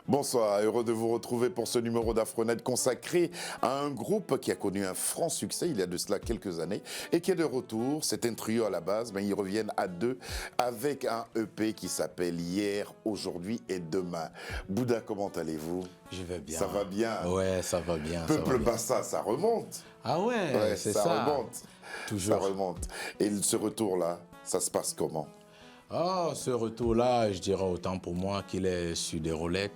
Bonsoir, heureux de vous retrouver pour ce numéro d'Afronet consacré à un groupe qui a connu un franc succès il y a de cela quelques années et qui est de retour. C'est un trio à la base, mais ils reviennent à deux avec un EP qui s'appelle Hier, Aujourd'hui et Demain. Bouddha, comment allez-vous? Je vais bien. Ça va bien? Ouais, ça va bien. Peuple Bassa, ça remonte. Ah ouais, c'est ça. Ça remonte. Toujours. Ça remonte. Et ce retour-là, ça se passe comment? Ah, ce retour-là, je dirais autant pour moi qu'il est sur des roulettes.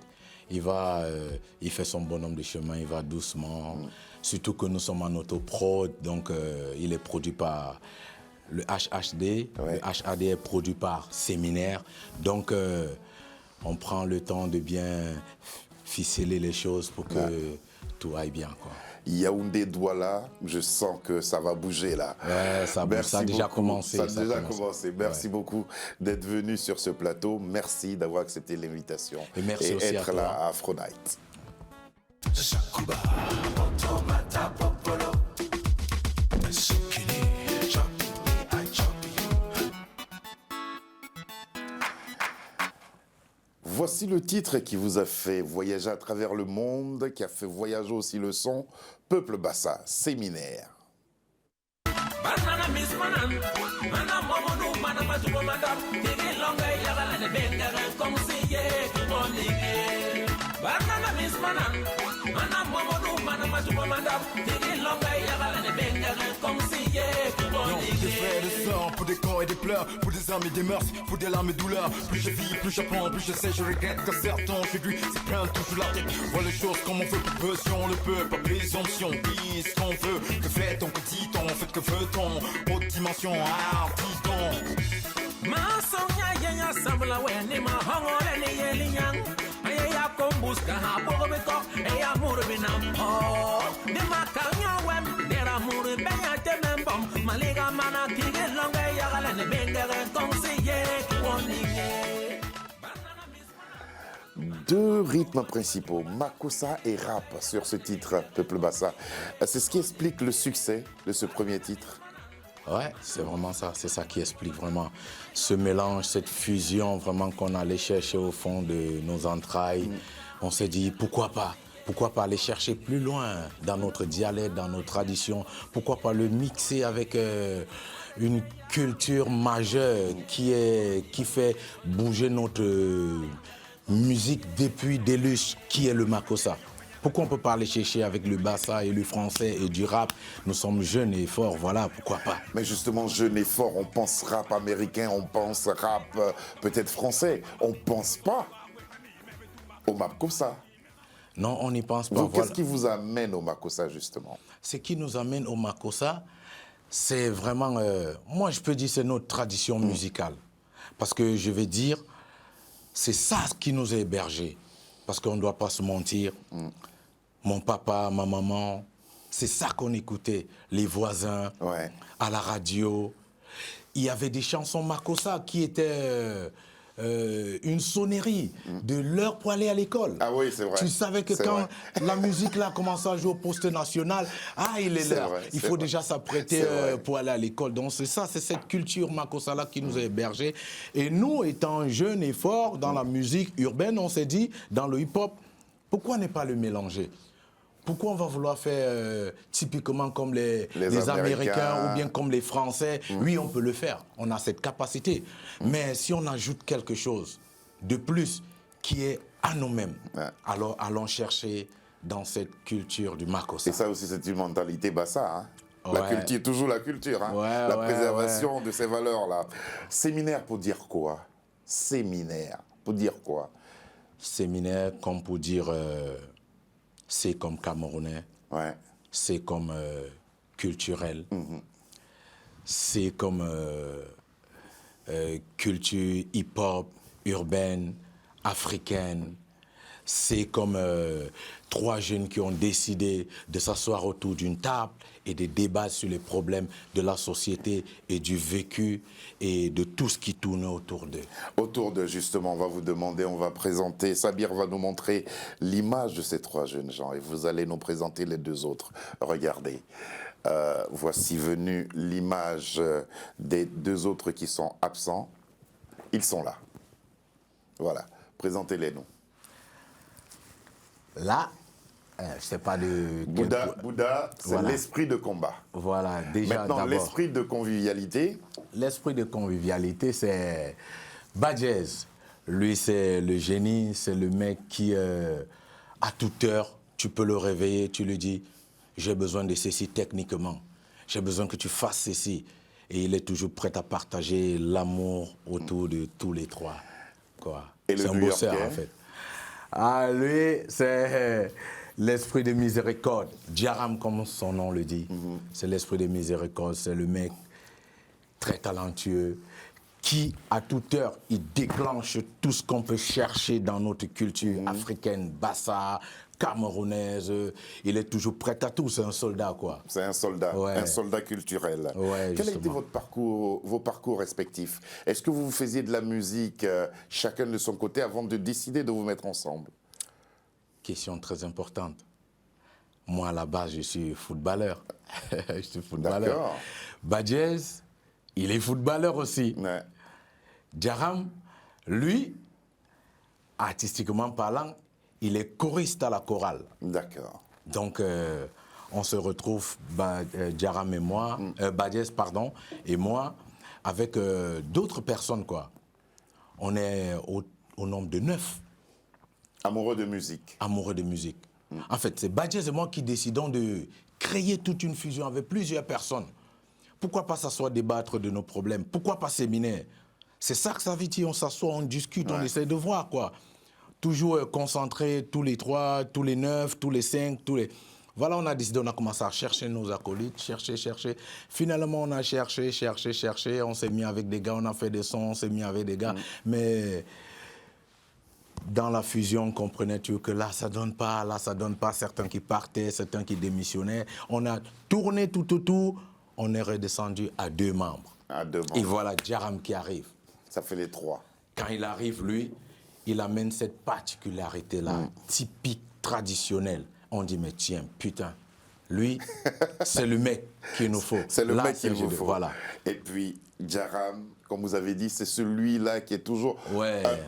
Il fait son bonhomme de chemin, il va doucement. Surtout que nous sommes en autoprod, donc il est produit par le HHD. Ouais. Le HHD est produit par Séminaire. Donc on prend le temps de bien ficeler les choses pour que tout aille bien, quoi. Yaoundé Douala, je sens que ça va bouger là. Ouais, ça a déjà commencé. Ça a déjà commencé. Merci beaucoup d'être venu sur ce plateau. Merci d'avoir accepté l'invitation. Et merci aussi être à toi. là à Afro-Night. Voici le titre qui vous a fait voyager à travers le monde, qui a fait voyager aussi le son, Peuple Bassa, Séminaire. Des frères, des sœurs, pour des corps et des pleurs, pour des âmes et des mœurs, pour des larmes et douleurs. Plus je vis, plus j'apprends, plus je sais, je regrette que certains, chez lui, c'est plein, toujours la tête. Vois les choses comme on veut, pour peu, si on le peut, pas présomption, dis ce qu'on veut. Que fait-on, que dit-on, en fait, que veut-on? Haute dimension, artisan. Ma sonia yenya sabla weni ma hongole ni yelinyang ayaya kombuska ha bogobeko eya murbinam oh ni makanya wem dera murbenya temembom maliga mana kige longa yagala ne bengere konsiye wonige. Deux rythmes principaux, Makossa et rap sur ce titre, Peuple Bassa. C'est ce qui explique le succès de ce premier titre. Ouais, c'est vraiment ça. C'est ça qui explique vraiment ce mélange, cette fusion vraiment qu'on allait chercher au fond de nos entrailles. On s'est dit, pourquoi pas? Pourquoi pas aller chercher plus loin dans notre dialecte, dans nos traditions? Pourquoi pas le mixer avec une culture majeure qui fait bouger notre musique depuis des lustres, qui est le Makossa? Pourquoi on ne peut pas aller chercher avec le bassa et le français et du rap? Nous sommes jeunes et forts, voilà, pourquoi pas? Mais justement, jeunes et forts, on pense rap américain, on pense rap peut-être français. On ne pense pas au Makossa. Non, on n'y pense pas. Qu'est-ce qui vous amène au Makossa, justement? Ce qui nous amène au Makossa, c'est vraiment, moi je peux dire c'est notre tradition musicale. Parce que je vais dire, c'est ça qui nous a hébergés. Parce qu'on ne doit pas se mentir. Mon papa, ma maman, c'est ça qu'on écoutait. Les voisins, à la radio. Il y avait des chansons Makossa qui étaient une sonnerie de l'heure pour aller à l'école. Ah oui, c'est vrai. Tu savais que quand la musique là commençait à jouer au poste national, il est l'heure. Il faut déjà s'apprêter pour aller à l'école. Donc c'est ça, c'est cette culture Makossa là qui nous a hébergés. Et nous, étant jeunes et forts dans la musique urbaine, on s'est dit, dans le hip-hop, pourquoi ne pas le mélanger? Pourquoi on va vouloir faire typiquement comme les Américains ou bien comme les Français? Oui, on peut le faire. On a cette capacité. Mais si on ajoute quelque chose de plus qui est à nous-mêmes, alors allons chercher dans cette culture du Makossa. Et ça aussi, c'est une mentalité Bassa. Hein? La culture, toujours la culture. Hein? La préservation de ces valeurs-là. Séminaire pour dire quoi? Séminaire pour dire quoi? Séminaire comme pour dire... c'est comme camerounais, c'est comme culturel, c'est comme culture hip-hop, urbaine, africaine. C'est comme trois jeunes qui ont décidé de s'asseoir autour d'une table et de débattre sur les problèmes de la société et du vécu et de tout ce qui tourne autour d'eux. Autour d'eux, justement, on va vous demander, on va présenter, Sabir va nous montrer l'image de ces trois jeunes gens et vous allez nous présenter les deux autres. Regardez, voici venue l'image des deux autres qui sont absents. Ils sont là. Voilà, présentez-les nous. Là, je ne sais pas de... Bouddha, c'est l'esprit de combat. Voilà, déjà maintenant, l'esprit de convivialité. L'esprit de convivialité, c'est Badjez. Lui, c'est le génie, c'est le mec qui, à toute heure, tu peux le réveiller, tu lui dis, j'ai besoin de ceci techniquement, j'ai besoin que tu fasses ceci. Et il est toujours prêt à partager l'amour autour de tous les trois. C'est un bosseur, en fait. Ah, lui, c'est l'esprit de miséricorde. Djaram, comme son nom le dit, c'est l'esprit de miséricorde. C'est le mec très talentueux qui, à toute heure, il déclenche tout ce qu'on peut chercher dans notre culture africaine, bassa, camerounaise. Il est toujours prêt à tout. C'est un soldat, quoi. C'est un soldat culturel. Ouais, quel a été vos parcours respectifs? Est-ce que vous faisiez de la musique chacun de son côté avant de décider de vous mettre ensemble? Question très importante. Moi, à la base, je suis footballeur. Je suis footballeur. D'accord. Badjez, il est footballeur aussi. Ouais. Djaram, lui, artistiquement parlant, il est choriste à la chorale. D'accord. Donc, on se retrouve, Djaram et moi, Badjez, pardon, et moi, avec d'autres personnes, quoi. On est au nombre de 9. Amoureux de musique. Amoureux de musique. En fait, c'est Badjez et moi qui décidons de créer toute une fusion avec plusieurs personnes. Pourquoi pas s'asseoir débattre de nos problèmes? Pourquoi pas séminaire? C'est ça que ça veut dire, on s'assoit, on discute, on essaie de voir, quoi. Toujours concentrés, tous les 3, tous les 9, tous les 5, tous les... Voilà, on a décidé, on a commencé à chercher nos acolytes, chercher. Finalement, on a cherché, on s'est mis avec des gars, on a fait des sons, on s'est mis avec des gars. Mais dans la fusion, comprenais-tu que là, ça donne pas, certains qui partaient, certains qui démissionnaient. On a tourné tout autour, on est redescendu à 2 membres. Et voilà Djaram qui arrive. Ça fait les 3. Quand il arrive, lui, il amène cette particularité-là, typique, traditionnelle. On dit, mais tiens, putain, lui, c'est le mec qu'il nous faut. C'est le mec qu'il nous faut. Voilà. Et puis, Djaram, comme vous avez dit, c'est celui-là qui est toujours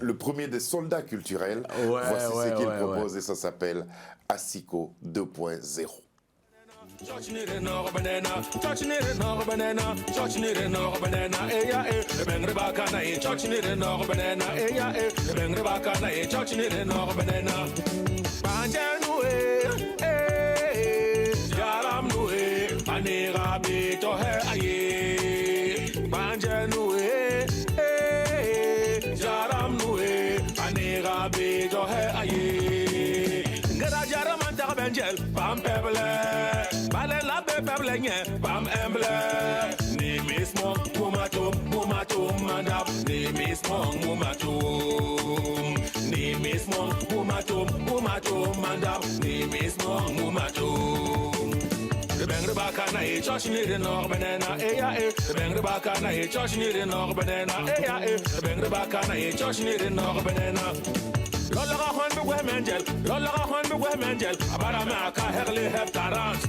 le premier des soldats culturels. Voici ce qu'il propose et ça s'appelle Asiko 2.0. Touching it in our banana, touching it in our banana, touching it in our banana, eh ya eh, the bang the back and I touching it in our banana, eh ya eh, the bang the back and I touching it in our banana. Banjanu Jaram nu anira bito he aye. Banjanu Jaram nu anira bito he aye. Ngara Jaram anta benjel pam pebble. Bam emble, ni mismo mumatum mandap, ni mismo mumatum, ni mismo mumatum mandap, ni mismo mumatum. The bang the back and I touching it in our banana, eh ya eh. The bang the back and I touching it in our banana, eh ya eh. The bang the back and I touching it in our banana. Lola hon be wemengel, abara ma ka herli heptarant.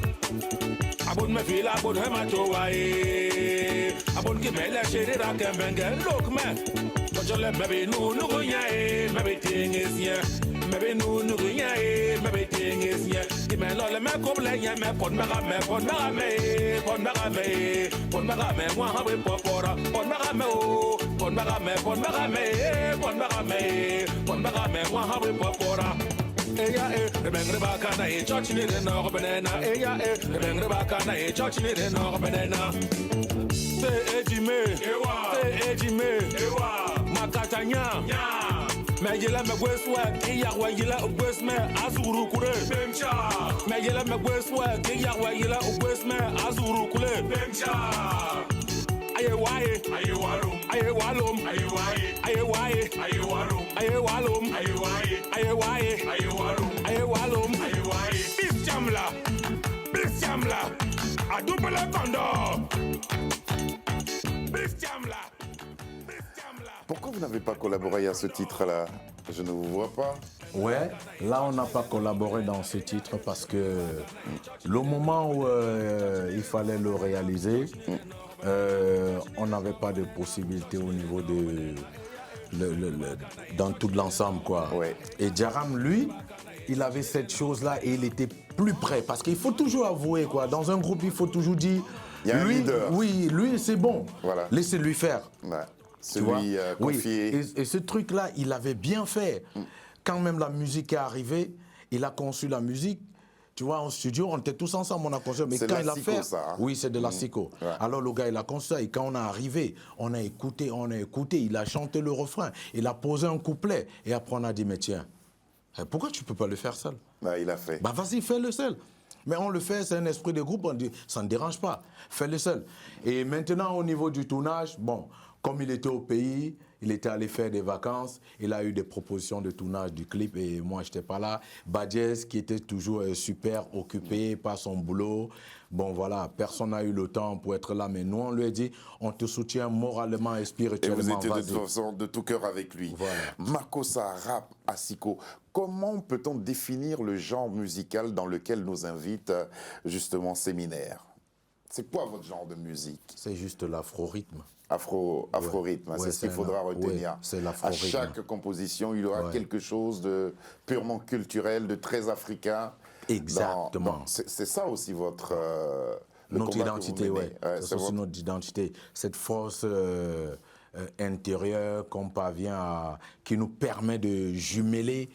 Abon me feel abon hema to wae. Abon ki mele shiri ra kembenge look me. But you let maybe no gunya maybe thing is yeah. Maybe no gunya maybe thing is yeah. Ki me lo le me koble nya me pon me wa ha we popora pon me o pon me wa ha we popora. Eya eh, the bang the back and I touching it in our banana. Eya eh, the bang the back and I touching it in our banana. Say ejime, makatanya. Me yela me gweswa, iya wa yela gwesme azuru kure. Bemcha. Me yela me gweswa, iya wa yela gwesme azuru kure. Bemcha. Aye walum, bis jamla, a double condo. Bis jamla. Pourquoi vous n'avez pas collaboré à ce titre-là? Je ne vous vois pas. Ouais, là on n'a pas collaboré dans ce titre parce que le moment où il fallait le réaliser, on n'avait pas de possibilité au niveau de dans tout l'ensemble, quoi. Ouais. Et Djaram, lui, il avait cette chose-là et il était plus prêt. Parce qu'il faut toujours avouer, quoi. Dans un groupe, il faut toujours dire... Il y a un leader. Oui, lui, c'est bon. Voilà. Laissez-lui faire. Ouais. Celui confié. Oui. Et ce truc-là, il avait bien fait. Quand même la musique est arrivée, il a conçu la musique. Tu vois, en studio, on était tous ensemble, on a conçu. Mais quand il a fait, ça, hein? Oui, c'est de la psycho. Ouais. Alors le gars, il a conçu ça. Et quand on est arrivé, on a écouté. Il a chanté le refrain. Il a posé un couplet. Et après, on a dit, mais tiens, pourquoi tu ne peux pas le faire seul? Bah, il a fait. Bah, vas-y, fais-le seul. Mais on le fait, c'est un esprit de groupe. On dit, ça ne dérange pas. Fais-le seul. Et maintenant, au niveau du tournage, bon, comme il était au pays, il était allé faire des vacances, il a eu des propositions de tournage du clip et moi, je n'étais pas là. Badjez, qui était toujours super occupé par son boulot. Bon, voilà, personne n'a eu le temps pour être là, mais nous, on lui a dit, on te soutient moralement et spirituellement. Et vous étiez de toute façon de tout cœur avec lui. Voilà. Makossa, rap, asiko, comment peut-on définir le genre musical dans lequel nous invite justement Séminaire? C'est quoi votre genre de musique? C'est juste l'afro-rythme. Afro-rythme, c'est ce qu'il faudra retenir. C'est à chaque composition, il y aura quelque chose de purement culturel, de très africain. Exactement. C'est ça aussi votre... notre identité, oui. C'est aussi notre identité. Cette force intérieure qu'on parvient à... qui nous permet de jumeler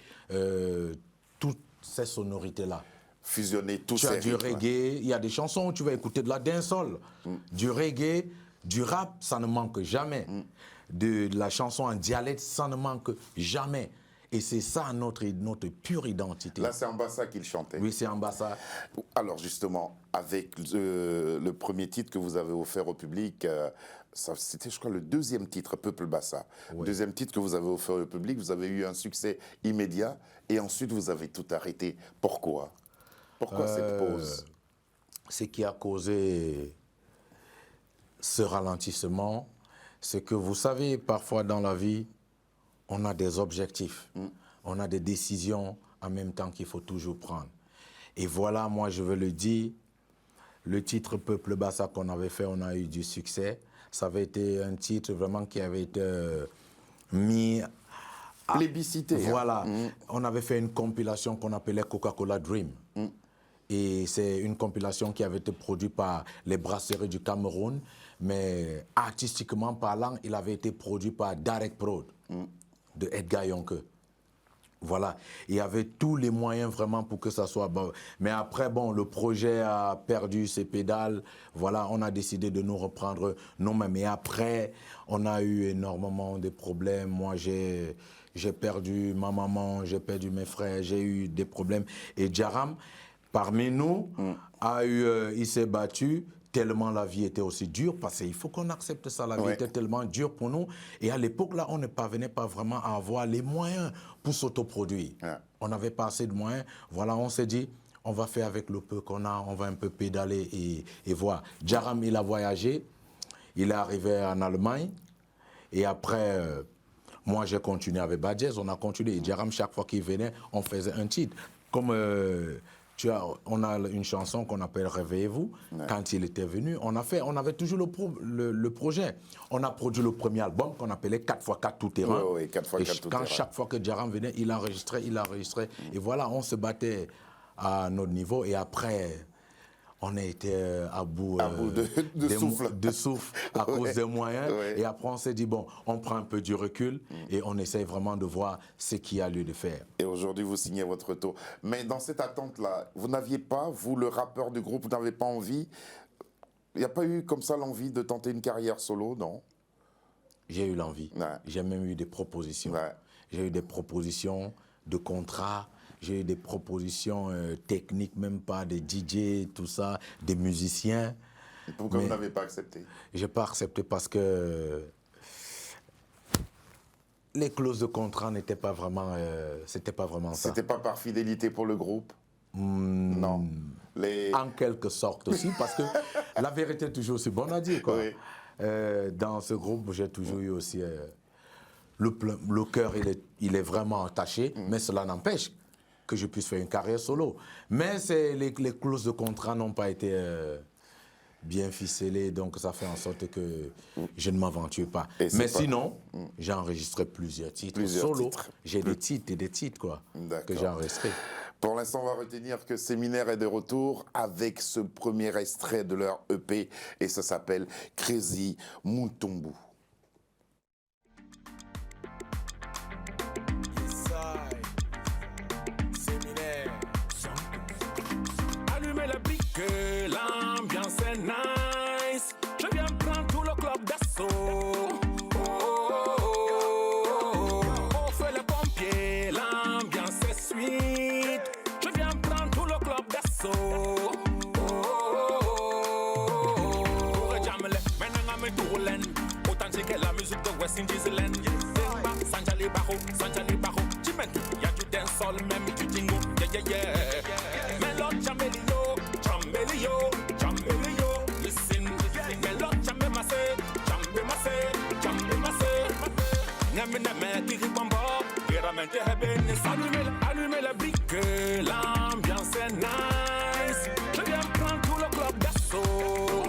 toutes ces sonorités-là. Fusionner tous ces rythmes. Tu as du reggae, il y a des chansons où tu vas écouter de la dancehall, du reggae, du rap, ça ne manque jamais. De la chanson en dialecte, ça ne manque jamais. Et c'est ça notre pure identité. Là, c'est Ambassa qu'il chantait. Oui, c'est Ambassa. Alors justement, avec le premier titre que vous avez offert au public, c'était, je crois, le deuxième titre, Peuple Bassa. Oui. Deuxième titre que vous avez offert au public, vous avez eu un succès immédiat et ensuite vous avez tout arrêté. Pourquoi cette pause? Ce qui a causé ce ralentissement, c'est que vous savez, parfois dans la vie, on a des objectifs, on a des décisions en même temps qu'il faut toujours prendre. Et voilà, moi je veux le dire, le titre Peuple Bassa qu'on avait fait, on a eu du succès. Ça avait été un titre vraiment qui avait été mis à... plébiscité. Voilà, on avait fait une compilation qu'on appelait Coca-Cola Dream. Et c'est une compilation qui avait été produite par les brasseries du Cameroun, mais artistiquement parlant, il avait été produit par Darek Prod, de Edgar Yonke. Voilà, il y avait tous les moyens vraiment pour que ça soit bon. Mais après, bon, le projet a perdu ses pédales. Voilà, on a décidé de nous reprendre nous-mêmes. Et après, on a eu énormément de problèmes. Moi, j'ai perdu ma maman, j'ai perdu mes frères, j'ai eu des problèmes. Et Djaram, parmi nous, il s'est battu tellement la vie était aussi dure, parce qu'il faut qu'on accepte ça, la vie était tellement dure pour nous. Et à l'époque, là, on ne parvenait pas vraiment à avoir les moyens pour s'autoproduire. On n'avait pas assez de moyens. Voilà, on s'est dit, on va faire avec le peu qu'on a, on va un peu pédaler et voir. Djaram, il a voyagé, il est arrivé en Allemagne, et après... moi, j'ai continué avec Badjez, on a continué. Et Djaram, chaque fois qu'il venait, on faisait un titre. Comme on a une chanson qu'on appelle Réveillez-vous. Quand il était venu, on avait toujours le projet. On a produit le premier album qu'on appelait 4x4 tout terrain. Oui, 4x4 tout terrain. Chaque fois que Djaram venait, il enregistrait. Et voilà, on se battait à notre niveau. Et après... on a été à bout de souffle à cause des moyens. Et après, on s'est dit, bon, on prend un peu du recul et on essaie vraiment de voir ce qu'il y a lieu de faire. Et aujourd'hui, vous signez votre retour. Mais dans cette attente-là, vous n'aviez pas, vous, le rappeur du groupe, vous n'avez pas envie, il n'y a pas eu comme ça l'envie de tenter une carrière solo, non? J'ai eu l'envie. J'ai même eu des propositions. J'ai eu des propositions de contrats. J'ai eu des propositions techniques, même pas des DJ, tout ça, des musiciens. Et pourquoi vous n'avez pas accepté? Je n'ai pas accepté parce que les clauses de contrat n'étaient pas vraiment, c'était pas vraiment ça. C'était pas par fidélité pour le groupe? Non. En quelque sorte aussi, parce que la vérité est toujours aussi bonne à dire, quoi. Dans ce groupe, j'ai toujours eu aussi... le cœur, il est vraiment attaché, mais cela n'empêche que je puisse faire une carrière solo. Mais les clauses de contrat n'ont pas été bien ficelé, donc ça fait en sorte que je ne m'aventure pas. Mais sinon, j'ai enregistré plusieurs titres solo. J'ai des titres et des titres, quoi, que j'ai enregistrés. Pour l'instant, on va retenir que Séminaire est de retour avec ce premier extrait de leur EP et ça s'appelle Crazy Mutombo. Allumez la brique, l'ambiance est nice. Je viens prendre tout le club d'assaut. On fait les pompiers, l'ambiance est sweet. Je viens prendre tout le club d'assaut. Authentique la musique de West Indies Land. Sanjali Bajo, Chimentu, y'a du dancehall, même du jingle, yeah. Melon Chamelio, listen. Melon Chamemasse, Nyamine Kiri Bombo, Veramente Hebene, allumez la brique, l'ambiance est nice. Je viens prendre tout le club d'assaut.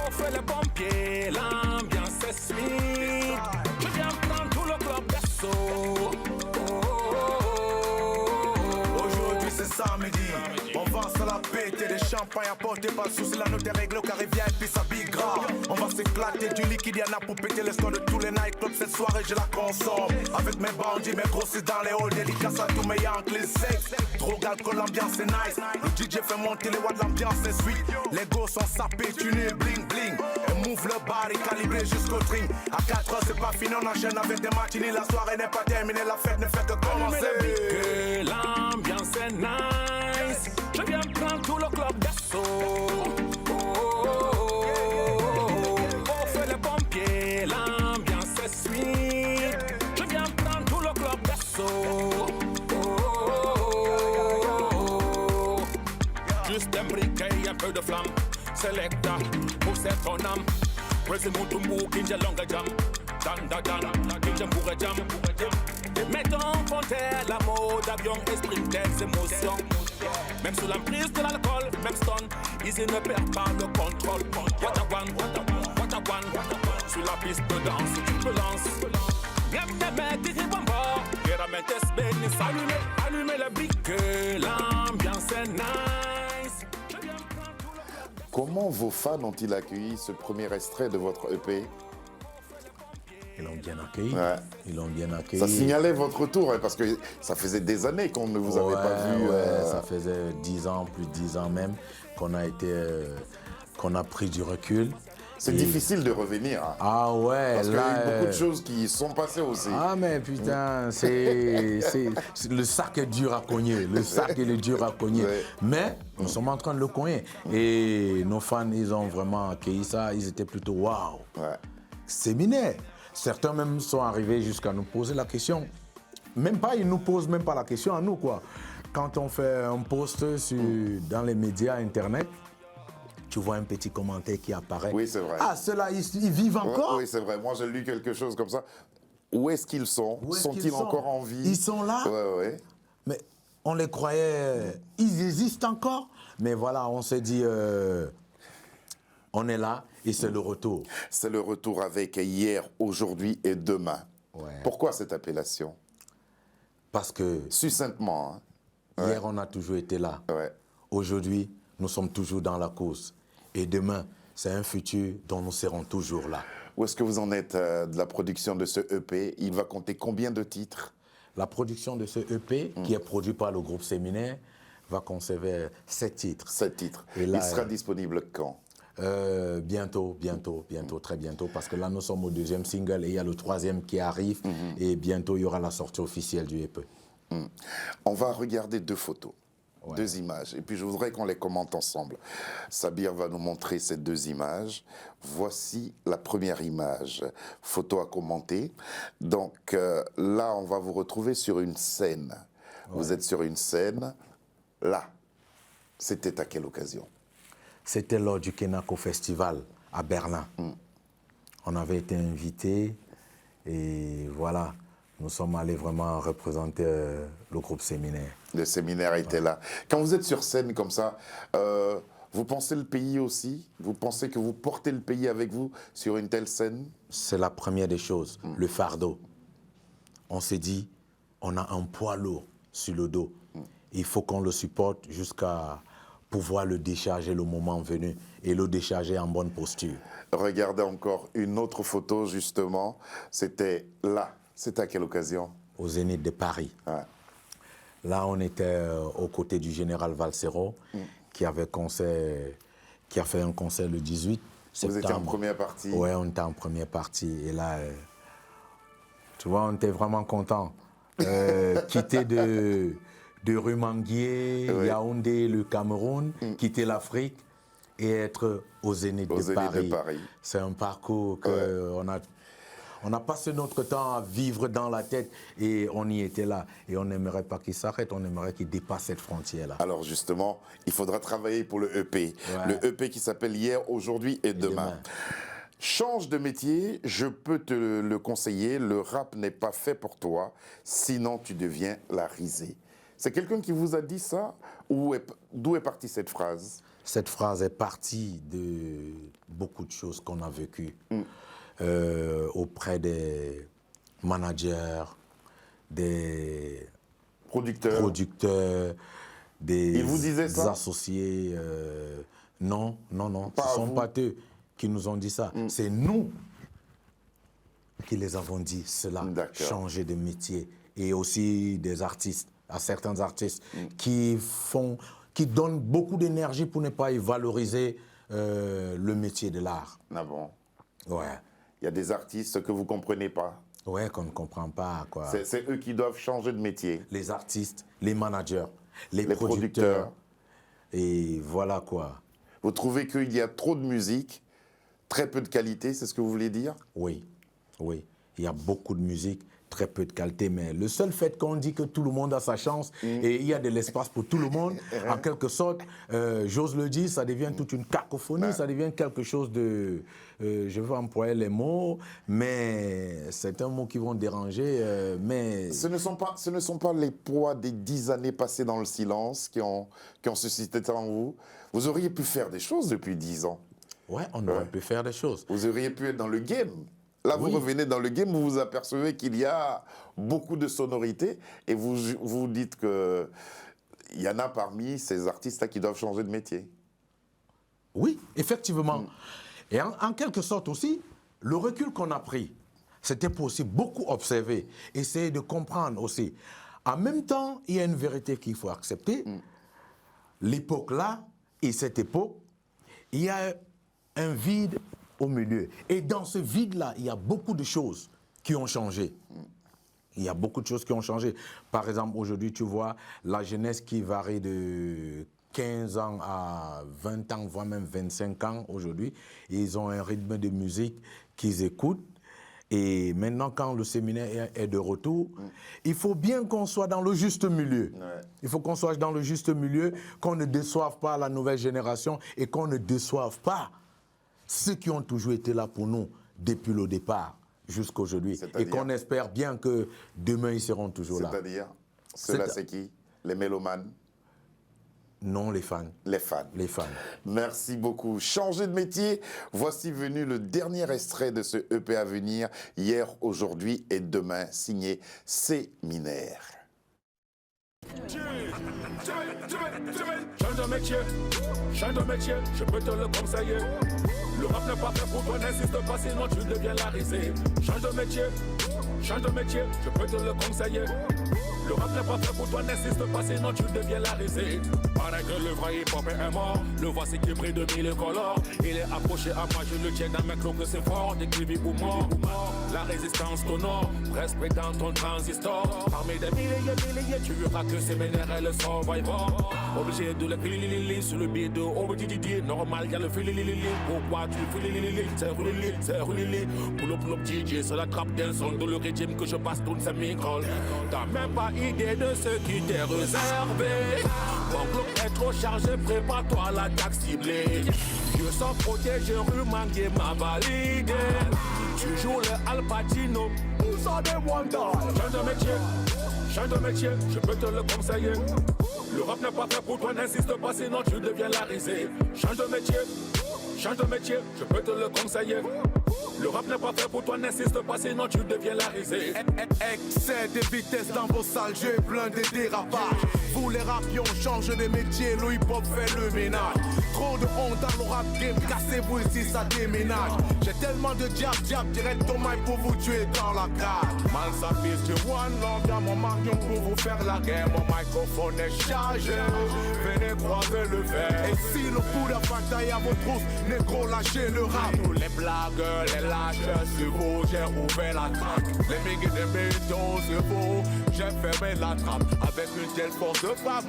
On fait les pompiers, l'ambiance est sweet. Je viens prendre tout le club d'assaut. Aujourd'hui c'est samedi, on va se la péter, des champagnes apportés, pas de soucis, la note est réglée au carré vient et puis ça big grave. On va s'éclater du liquide, y'en a pour péter les scores de tous les nightclubs, cette soirée je la consomme. Avec mes bandits, mes grosses dans les halls, dédicaces à tous mes Yankees sex. Trop d'alcool, l'ambiance est nice, le DJ fait monter les watts, l'ambiance est sweet. Les gosses sont sapés, tunés, bling bling. Et move le bar et calibré jusqu'au string. À 4h c'est pas fini, on enchaîne avec des matinées, la soirée n'est pas terminée, la fête ne fait que commencer. L'ambiance est nice. Je viens prendre tout le club d'assaut. On fait les pompiers, l'ambiance est sweet. Je viens prendre tout le club d'assaut. Juste un briquet, un peu de flamme. Selecta, pour cette ton âme. Crazy Mutombo, Kinja Longa Jam. Dan, Kinja Bourre Jam. Mettons en frontière la mode, avion, esprit, tête, émotion. Même sous l'emprise de l'alcool, même stone, Easy ne perd pas le contrôle. What a one. Sur la piste de danse, tu peux lancer. Allumez la brique, l'ambiance est nice. Comment vos fans ont-ils accueilli ce premier extrait de votre EP? Ils l'ont bien accueilli. Ouais. Ils l'ont bien accueilli. Ça signalait votre retour, hein, parce que ça faisait des années qu'on ne vous avait pas vu. Ça faisait 10 ans, plus de 10 ans même, qu'on a pris du recul. C'est difficile de revenir. Hein, ah ouais, parce là... qu'il y a eu beaucoup de choses qui sont passées aussi. Ah mais putain, le sac est dur à cogner. Le sac est dur à cogner. Ouais. Mais nous sommes en train de le cogner. Et nos fans, ils ont vraiment accueilli ça. Ils étaient plutôt waouh. Ouais. Séminaire. Certains même sont arrivés jusqu'à nous poser la question. Même pas, ils nous posent même pas la question à nous, quoi. Quand on fait un post dans les médias internet, tu vois un petit commentaire qui apparaît. Oui, c'est vrai. Ah, ceux-là, ils vivent encore? Oui, c'est vrai. Moi, j'ai lu quelque chose comme ça. Où est-ce qu'ils sont? Sont-ils encore en vie? Ils sont là? Oui. Mais on les croyait... Ils existent encore? Mais voilà, on s'est dit... on est là et c'est le retour. C'est le retour avec hier, aujourd'hui et demain. Ouais. Pourquoi cette appellation? Parce que... Succinctement. Hein? Hier, on a toujours été là. Ouais. Aujourd'hui, nous sommes toujours dans la cause. Et demain, c'est un futur dont nous serons toujours là. Où est-ce que vous en êtes de la production de ce EP? Il va compter combien de titres? La production de ce EP, qui est produit par le groupe Séminaire, va conserver 7 titres. 7 titres. Et là, il sera disponible quand? Bientôt, très bientôt, parce que là nous sommes au 2e single et il y a le 3e qui arrive et bientôt il y aura la sortie officielle du EP. On va regarder 2 photos, 2 images, et puis je voudrais qu'on les commente ensemble. Sabir va nous montrer ces 2 images. Voici la première image, photo à commenter. Donc là, on va vous retrouver sur une scène. Vous êtes sur une scène, là. C'était à quelle occasion? C'était lors du Kenako Festival à Berlin. On avait été invités et voilà, nous sommes allés vraiment représenter le groupe Séminaire. Le Séminaire était là. Quand vous êtes sur scène comme ça, vous pensez le pays aussi? Vous pensez que vous portez le pays avec vous sur une telle scène? C'est la première des choses, le fardeau. On s'est dit, on a un poids lourd sur le dos. Il faut qu'on le supporte jusqu'à pouvoir le décharger le moment venu et le décharger en bonne posture. Regardez encore une autre photo, justement. C'était là. C'était à quelle occasion? Au Zénith de Paris. Ouais. Là, on était aux côtés du général Valsero, qui a fait un concert le 18 septembre. Vous étiez en première partie? Oui, on était en première partie. Et là, tu vois, on était vraiment contents. Quitter de Rumanguier, oui. Yaoundé, le Cameroun, quitter l'Afrique et être au Zénith de Paris. C'est un parcours qu'on on a passé notre temps à vivre dans la tête et on y était là. Et on n'aimerait pas qu'il s'arrête, on aimerait qu'il dépasse cette frontière-là. Alors justement, il faudra travailler pour le EP. Ouais. Le EP qui s'appelle Hier, Aujourd'hui et Demain. Change de métier, je peux te le conseiller, le rap n'est pas fait pour toi, sinon tu deviens la risée. C'est quelqu'un qui vous a dit ça ou d'où est partie cette phrase? Cette phrase est partie de beaucoup de choses qu'on a vécues auprès des managers, des producteurs des Ils vous disaient ça? Associés. Non, ce ne sont pas eux qui nous ont dit ça. C'est nous qui les avons dit cela, changer de métier. Et aussi des artistes, à certains artistes qui donnent beaucoup d'énergie pour ne pas y valoriser le métier de l'art. Ah bon? Ouais. Il y a des artistes que vous ne comprenez pas? Ouais, qu'on ne comprend pas, quoi. C'est eux qui doivent changer de métier? Les artistes, les managers, les producteurs. Et voilà, quoi. Vous trouvez qu'il y a trop de musique, très peu de qualité, c'est ce que vous voulez dire? Oui. Il y a beaucoup de musique, très peu de qualité, mais le seul fait qu'on dit que tout le monde a sa chance et il y a de l'espace pour tout le monde, en quelque sorte, j'ose le dire, ça devient toute une cacophonie, ça devient quelque chose de... je veux employer les mots, mais c'est un mot qui vont déranger, mais... Ce ne sont pas les poids des 10 années passées dans le silence qui ont suscité en vous. Vous auriez pu faire des choses depuis 10 ans. Ouais, on aurait pu faire des choses. Vous auriez pu être dans le game. Là, vous revenez dans le game, vous vous apercevez qu'il y a beaucoup de sonorités et vous dites qu'il y en a parmi ces artistes-là qui doivent changer de métier. Oui, effectivement. Et en quelque sorte aussi, le recul qu'on a pris, c'était pour aussi beaucoup observer, essayer de comprendre aussi. En même temps, il y a une vérité qu'il faut accepter. L'époque-là et cette époque, il y a un vide au milieu. Et dans ce vide-là, il y a beaucoup de choses qui ont changé. Il y a beaucoup de choses qui ont changé. Par exemple, aujourd'hui, tu vois la jeunesse qui varie de 15 ans à 20 ans, voire même 25 ans aujourd'hui. Ils ont un rythme de musique qu'ils écoutent. Et maintenant, quand le séminaire est de retour, il faut bien qu'on soit dans le juste milieu. Ouais. Il faut qu'on soit dans le juste milieu, qu'on ne déçoive pas la nouvelle génération et qu'on ne déçoive pas ceux qui ont toujours été là pour nous depuis le départ jusqu'à aujourd'hui. Et qu'on espère bien que demain, ils seront toujours là. C'est-à-dire, ceux-là, c'est qui? Les mélomanes? Non, les fans. Les fans. Les fans. Merci beaucoup. Changer de métier, voici venu le dernier extrait de ce EP à venir, Hier, Aujourd'hui et Demain, signé Séminaire. Change de métier, je peux te le conseiller. Le rap n'est pas fait pour toi, n'insiste pas, sinon tu deviens la risée. Change de métier, je peux te le conseiller. Le rap n'est pas fait pour toi, n'insiste pas, sinon tu deviens la risée. Paraît que le vrai hip-hop est mort, le voici qui brille de mille colores. Il est approché à moi, je le tiens dans mes clous que c'est fort, décrivé ou mort. La résistance t'honore, respect dans ton transistor. Parmi des milliers, tu verras que c'est Séminaire et le survivor. Obligé de le fili sur le biais de Obididi, normal y'a le fili. Pourquoi tu fili, c'est roulili, pull up DJ, c'est la trappe d'un son de le régime que je passe toutes ces micros. T'as même pas idée de ce qui t'est réservé. Mon groupe est trop chargé, prépare-toi à l'attaque ciblée. Dieu sans protéger, rue Mangué m'a validé. Tu joues le Al Pacino, où sont des wonders. Change de métier, je peux te le conseiller. Le rap n'est pas fait pour toi, n'insiste pas, sinon tu deviens la risée. Change de métier, je peux te le conseiller. Le rap n'est pas fait pour toi, n'insiste pas, sinon tu deviens la risée. Excès de vitesse dans vos salles, j'ai plein de dérapages. Vous les rapions, change de métier, le hip-hop fait le ménage. Trop de honte dans le rap game, cassez-vous ici, ça déménage. J'ai tellement de jab, direct au mic pour vous tuer dans la cage. Man, ça pisse du one love, y'a mon marion pour vous faire la guerre. Mon microphone est chargé, venez croiser le fer. Et si le coup de bataille à vos trousses, négro, lâchez le rap. Tous les blagueurs, les lâches, sur vous, j'ai ouvert la traque. Les migues de béton, sur vous, j'ai fermé la trappe. Avec une telle force de frappe,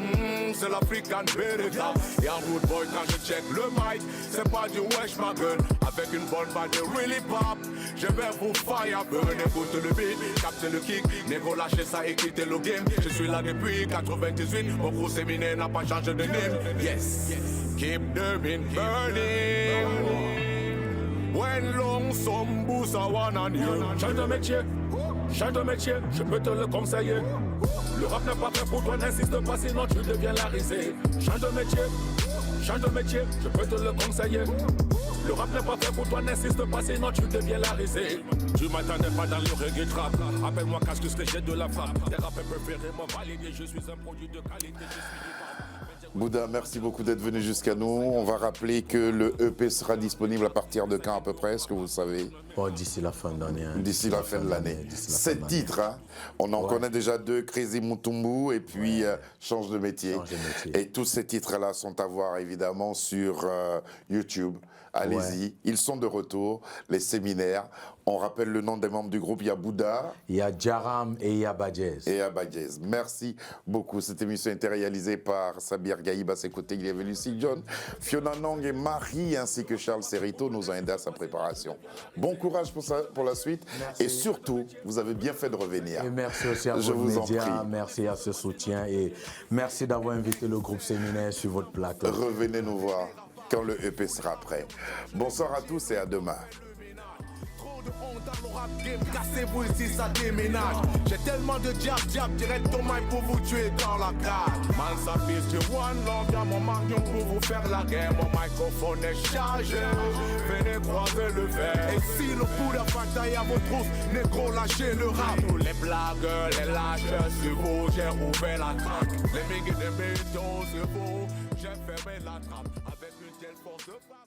c'est l'African Beretta. Et en route boy, quand je check le mic, c'est pas du wesh ma gueule. Avec une bonne balle de really pop, je vais vous fire burn. Écoute le beat, capte le kick, négro lâchez ça et quittez le game. Je suis là depuis 98, mon gros séminaire n'a pas changé de name. Yes, keep the beat burning. When long some boosts are one on you. Change de métier, je peux te le conseiller. Le rap n'est pas fait pour toi, n'insiste pas, sinon tu deviens la risée. Change de métier, je peux te le conseiller. Le rap n'est pas fait pour toi, n'insiste pas, sinon tu deviens la risée. Tu m'attendais pas dans le reggae trap. Appelle-moi Cascus, les jets de la frappe. Tes rappeurs préférés m'ont validé, je suis un produit de qualité, je suis Bouddha, merci beaucoup d'être venu jusqu'à nous. On va rappeler que le EP sera disponible à partir de quand à peu près, est-ce que vous le savez? D'ici la fin de l'année. D'ici la fin de l'année. 7 titres, hein. On en connaît déjà 2, Crazy Mutumbu et puis Change de métier. Et tous ces titres-là sont à voir évidemment sur YouTube. Allez-y, ils sont de retour, les séminaires. On rappelle le nom des membres du groupe, il y a Bouddha. Il y a Jaram et il y a Badjez. Merci beaucoup. Cette émission a été réalisée par Sabir Gaïb. À ses côtés, il y avait Lucie John, Fiona Nong et Marie, ainsi que Charles Serrito nous ont aidés à sa préparation. Bon courage pour la suite. Merci. Et surtout, vous avez bien fait de revenir. Et merci aussi à vos médias, merci à ce soutien et merci d'avoir invité le groupe séminaire sur votre plateau. Revenez nous voir quand le EP sera prêt. Bonsoir à tous et à demain. De honte dans le rap game, cassez-vous ici, ça déménage. J'ai tellement de jab, direct au mic pour vous tuer dans la cage. Man, ça pisse du one love, y'a mon marion pour vous faire la guerre. Mon microphone est chargé, venez croiser le fer. Et si le coup de bataille à vos trousses, négro, lâchez le rap. Tous les blagueurs, les lâches, sur vous, j'ai ouvert la traque. Les migues de béton, sur vous, j'ai fermé la trappe. Avec une telle force de frappe.